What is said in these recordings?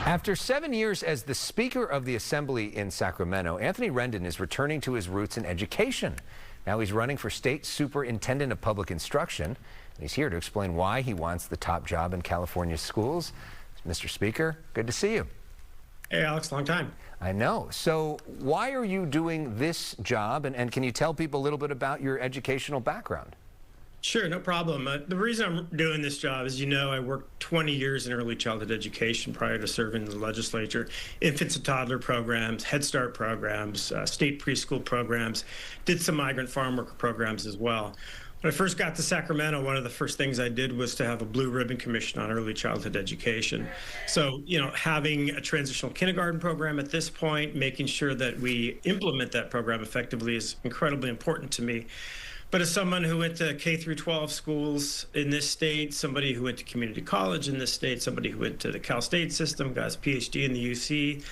After 7 years as the Speaker of the Assembly in Sacramento, Anthony Rendon is returning to his roots in education. Now he's running for State Superintendent of Public Instruction. And he's here to explain why he wants the top job in California's schools. Mr. Speaker, good to see you. Hey, Alex, long time. I know. So why are you doing this job? And can you tell people a little bit about your educational background? Sure, no problem. The reason I'm doing this job is, I worked 20 years in early childhood education prior to serving in the legislature. Infants and toddler programs, Head Start programs, state preschool programs, did some migrant farm worker programs as well. When I first got to Sacramento, one of the first things I did was to have a blue ribbon commission on early childhood education. So, having a transitional kindergarten program at this point, making sure that we implement that program effectively is incredibly important to me. But as someone who went to K through 12 schools in this state, somebody who went to community college in this state, somebody who went to the Cal State system, got his PhD in the UC,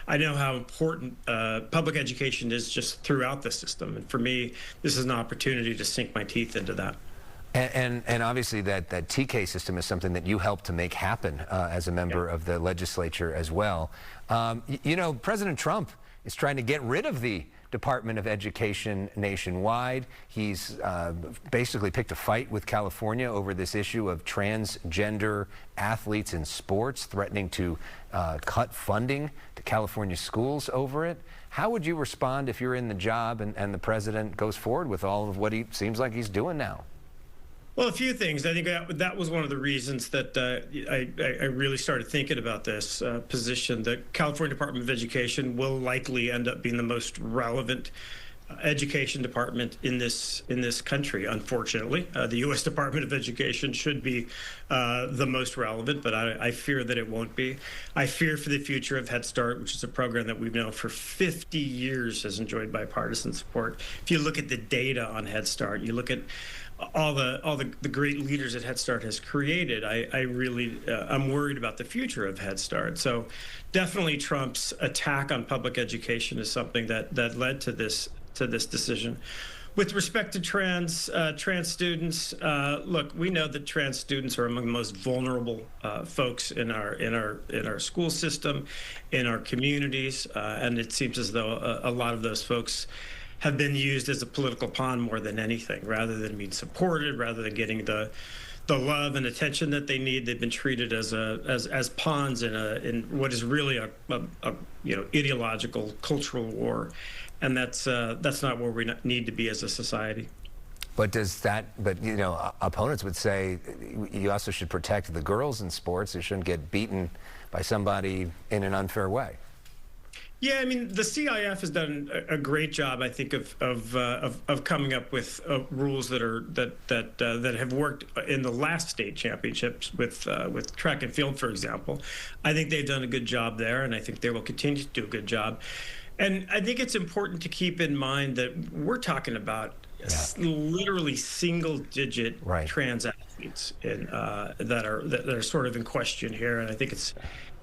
I know how important public education is just throughout the system. And for me, this is an opportunity to sink my teeth into that. And obviously that TK system is something that you helped to make happen as a member of the legislature as well. President Trump is trying to get rid of the Department of Education nationwide. He's basically picked a fight with California over this issue of transgender athletes in sports, threatening to cut funding to California schools over it. How would you respond if you're in the job and the president goes forward with all of what he seems like he's doing now? Well, a few things. I think that was one of the reasons that I really started thinking about this position. The California Department of Education will likely end up being the most relevant education department in this country. Unfortunately, the U.S. Department of Education should be the most relevant, but I fear that it won't be. I fear for the future of Head Start, which is a program that we've known for 50 years has enjoyed bipartisan support. If you look at the data on Head Start, you look at all the great leaders that Head Start has created, I'm worried about the future of Head Start. So definitely Trump's attack on public education is something that led to this decision. With respect to trans students, look, we know that trans students are among the most vulnerable folks in our school system, in our communities, and it seems as though a lot of those folks have been used as a political pawn more than anything. Rather than being supported, rather than getting the love and attention that they need, they've been treated as pawns in what is really a ideological cultural war, and that's not where we need to be as a society. But opponents would say you also should protect the girls in sports. They shouldn't get beaten by somebody in an unfair way. Yeah, I mean, the CIF has done a great job, I think, of coming up with rules that have worked in the last state championships with track and field, for example. I think they've done a good job there, and I think they will continue to do a good job. And I think it's important to keep in mind that we're talking about literally single-digit trans athletes that are sort of in question here, and I think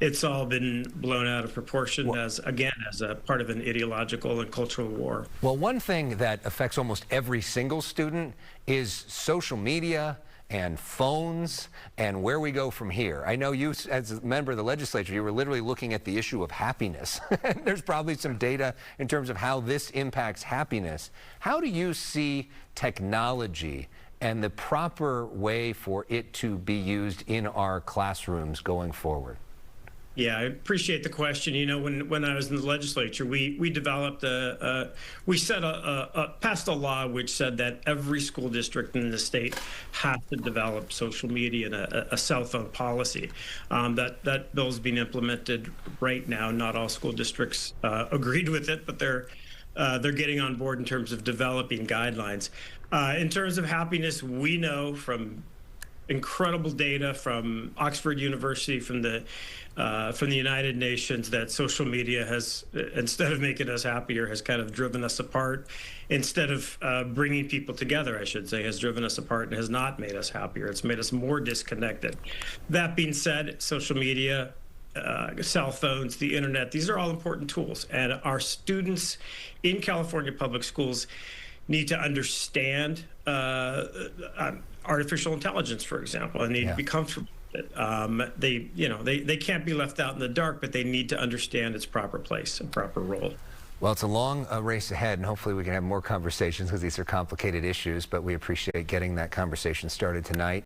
it's all been blown out of proportion as a part of an ideological and cultural war. Well, one thing that affects almost every single student is social media and phones and where we go from here. I know you, as a member of the legislature, you were literally looking at the issue of happiness. There's probably some data in terms of how this impacts happiness. How do you see technology and the proper way for it to be used in our classrooms going forward? Yeah, I appreciate the question. When I was in the legislature, we developed passed a law which said that every school district in the state has to develop social media and a cell phone policy. That bill's being implemented right now. Not all school districts agreed with it, but they're getting on board in terms of developing guidelines. In terms of happiness, we know from incredible data from Oxford University, from the United Nations, that social media has, instead of making us happier, has kind of driven us apart. Instead of bringing people together, I should say, has driven us apart and has not made us happier. It's made us more disconnected. That being said, social media, cell phones, the internet, these are all important tools, and our students in California public schools need to understand artificial intelligence, for example, and need to be comfortable They can't be left out in the dark, but they need to understand its proper place and proper role. Well, it's a long race ahead, and hopefully we can have more conversations because these are complicated issues, but we appreciate getting that conversation started tonight.